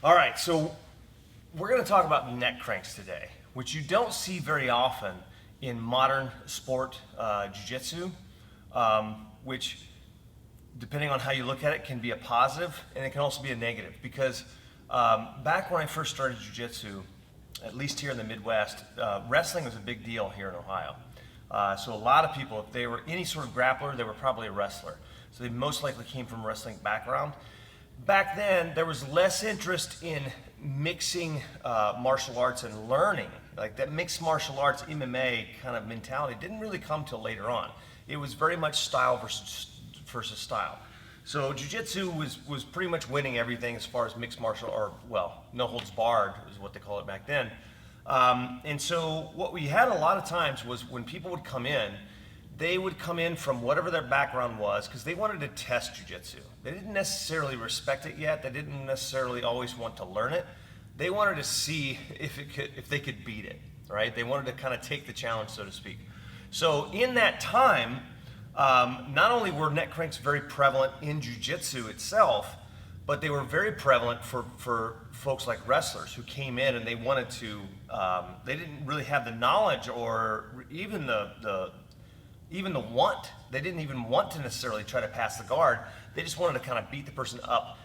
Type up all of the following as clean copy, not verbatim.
All right, so we're going to talk about neck cranks today, which you don't see very often in modern sport jiu-jitsu, which, depending on how you look at it, can be a positive and it can also be a negative. Because back when I first started jiu-jitsu, at least here in the Midwest, wrestling was a big deal here in Ohio. So a lot of people, if they were any sort of grappler, they were probably a wrestler. So they most likely came from a wrestling background. Back then, there was less interest in mixing martial arts and learning. Like that mixed martial arts, MMA kind of mentality didn't really come till later on. It was very much style versus style. So jiu-jitsu was pretty much winning everything as far as mixed martial, or well, no holds barred is what they call it back then. And so what we had a lot of times was when people would come in, they would come in from whatever their background was because they wanted to test jiu-jitsu. They didn't necessarily respect it yet. They didn't necessarily always want to learn it. They wanted to see if they could beat it, right? They wanted to kind of take the challenge, so to speak. So in that time, not only were neck cranks very prevalent in jiu-jitsu itself, but they were very prevalent for folks like wrestlers who came in and they wanted to, they didn't really have the knowledge or even the want. They didn't even want to necessarily try to pass the guard. They just wanted to kind of beat the person up,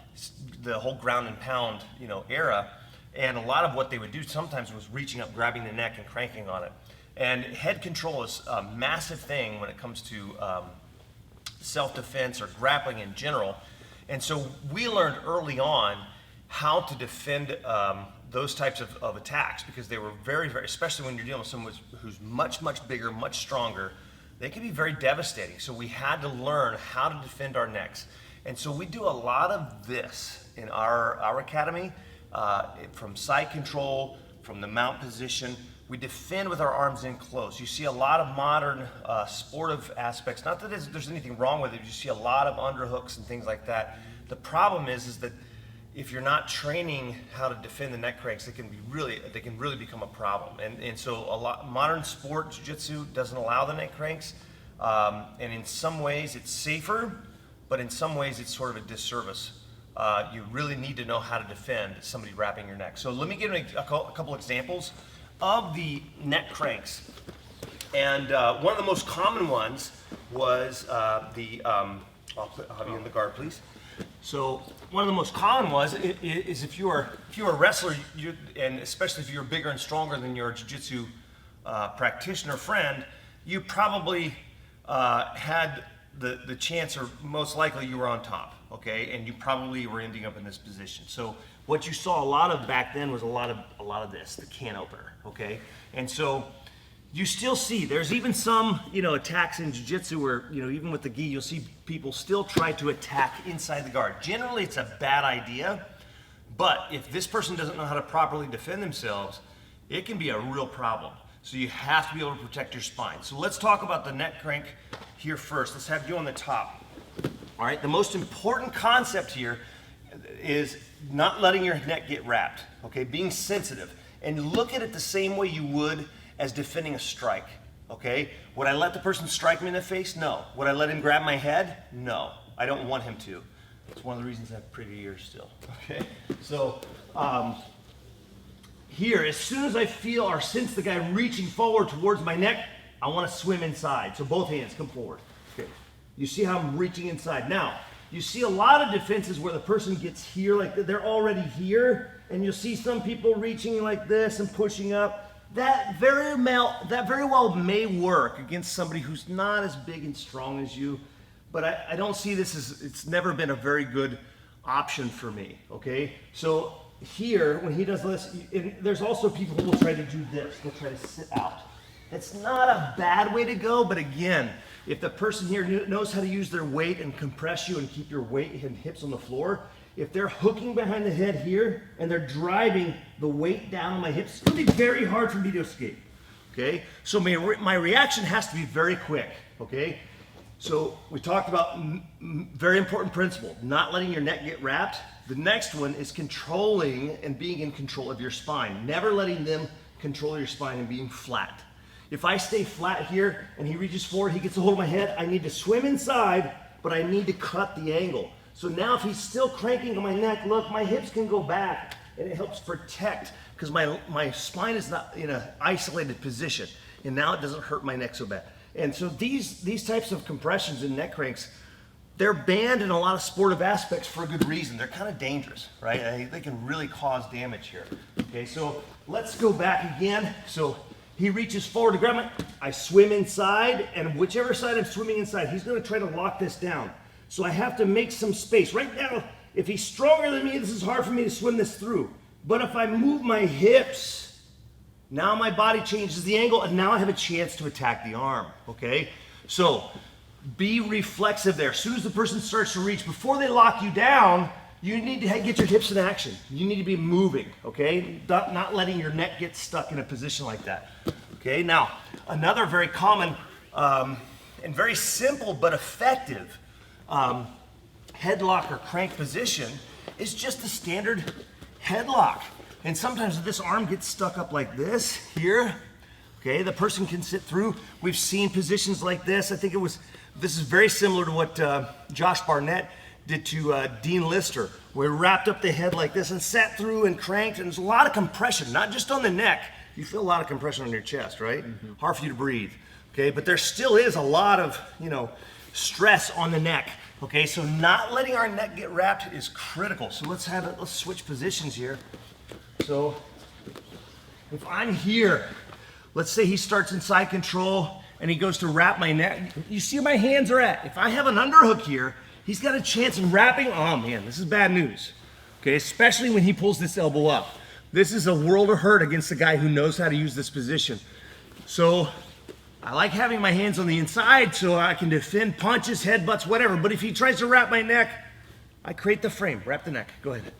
the whole ground and pound, era. And a lot of what they would do sometimes was reaching up, grabbing the neck and cranking on it. And head control is a massive thing when it comes to self-defense or grappling in general. And so we learned early on how to defend those types of attacks because they were very, very, especially when you're dealing with someone who's much, much bigger, much stronger, they can be very devastating. So we had to learn how to defend our necks. And so we do a lot of this in our academy, from side control, from the mount position. We defend with our arms in close. You see a lot of modern sportive aspects. Not that there's anything wrong with it. You see a lot of underhooks and things like that. The problem is that if you're not training how to defend the neck cranks, they can really become a problem. And so modern sport jiu-jitsu doesn't allow the neck cranks. And in some ways it's safer, but in some ways it's sort of a disservice. You really need to know how to defend somebody wrapping your neck. So let me give a couple examples of the neck cranks. And one of the most common ones was I'll have you in the guard, please. So one of the most common is if you are a wrestler, and especially if you're bigger and stronger than your jiu-jitsu practitioner friend, you probably had the chance, or most likely you were on top, okay, and you probably were ending up in this position. So what you saw a lot of back then was a lot of this, the can opener, okay, and so you still see there's even some attacks in jiu-jitsu where even with the gi you'll see people still try to attack inside the guard. Generally it's a bad idea, but if this person doesn't know how to properly defend themselves, it can be a real problem. So you have to be able to protect your spine. So let's talk about the neck crank here first. Let's have you on the top. All right, the most important concept here is not letting your neck get wrapped, okay? Being sensitive. And look at it the same way you would as defending a strike, okay? Would I let the person strike me in the face? No. Would I let him grab my head? No. I don't want him to. It's one of the reasons I have pretty ears still, okay? So here, as soon as I feel or sense the guy reaching forward towards my neck, I want to swim inside. So both hands come forward. Okay. You see how I'm reaching inside. Now, you see a lot of defenses where the person gets here, like they're already here, and you'll see some people reaching like this and pushing up. That very well may work against somebody who's not as big and strong as you, but I don't see this as, it's never been a very good option for me, okay? So here, when he does this, there's also people who will try to do this. They'll try to sit out. It's not a bad way to go, but again, if the person here knows how to use their weight and compress you and keep your weight and hips on the floor, if they're hooking behind the head here and they're driving the weight down on my hips, it's going to be very hard for me to escape, okay? So my reaction has to be very quick, okay? So we talked about very important principle, not letting your neck get wrapped. The next one is controlling and being in control of your spine, never letting them control your spine and being flat. If I stay flat here and he reaches forward, he gets a hold of my head, I need to swim inside, but I need to cut the angle. So now if he's still cranking on my neck, look, my hips can go back and it helps protect, because my spine is not in an isolated position, and now it doesn't hurt my neck so bad. And so these types of compressions and neck cranks, they're banned in a lot of sportive aspects for a good reason. They're kind of dangerous, right? They can really cause damage here. Okay, so let's go back again. So he reaches forward to grab I swim inside, and whichever side I'm swimming inside, he's gonna try to lock this down. So I have to make some space. Right now, if he's stronger than me, this is hard for me to swim this through. But if I move my hips, now my body changes the angle, and now I have a chance to attack the arm, okay? So be reflexive there. As soon as the person starts to reach, before they lock you down, you need to get your hips in action. You need to be moving, okay? Not letting your neck get stuck in a position like that. Okay, now, another very common and very simple but effective headlock or crank position is just the standard headlock. And sometimes this arm gets stuck up like this here. Okay, the person can sit through. We've seen positions like this. I think this is very similar to what Josh Barnett did to Dean Lister, where he wrapped up the head like this and sat through and cranked, and there's a lot of compression, not just on the neck. You feel a lot of compression on your chest, right? Mm-hmm. Hard for you to breathe, okay? But there still is a lot of, stress on the neck, okay? So not letting our neck get wrapped is critical. So let's switch positions here. So if I'm here, let's say he starts in side control and he goes to wrap my neck. You see where my hands are at. If I have an underhook here, he's got a chance in wrapping. Oh man, this is bad news. Okay, especially when he pulls this elbow up. This is a world of hurt against a guy who knows how to use this position. So I like having my hands on the inside so I can defend punches, headbutts, whatever. But if he tries to wrap my neck, I create the frame. Wrap the neck. Go ahead.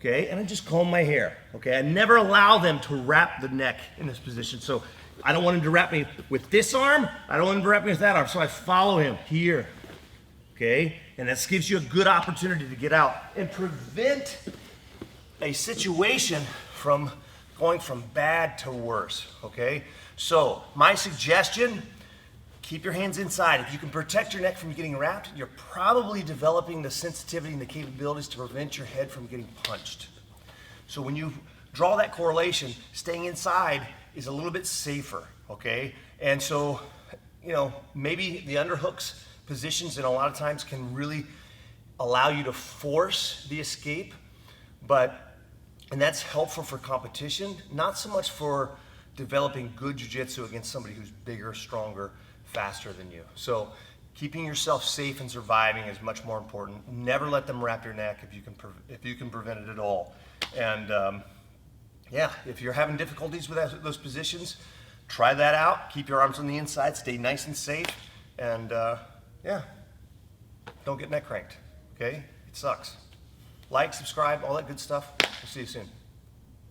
Okay, and I just comb my hair. Okay, I never allow them to wrap the neck in this position. So I don't want him to wrap me with this arm. I don't want him to wrap me with that arm. So I follow him here. Okay, and this gives you a good opportunity to get out and prevent a situation from going from bad to worse. Okay, so my suggestion, keep your hands inside. If you can protect your neck from getting wrapped, you're probably developing the sensitivity and the capabilities to prevent your head from getting punched. So when you draw that correlation, staying inside is a little bit safer, okay? And so, maybe the underhooks positions and a lot of times can really allow you to force the escape, and that's helpful for competition, not so much for developing good jiu-jitsu against somebody who's bigger, stronger, faster than you. So keeping yourself safe and surviving is much more important. Never let them wrap your neck if you can prevent it at all. And if you're having difficulties with those positions, try that out. Keep your arms on the inside, stay nice and safe, and don't get neck cranked, okay? It sucks. Like, subscribe, all that good stuff. We'll see you soon.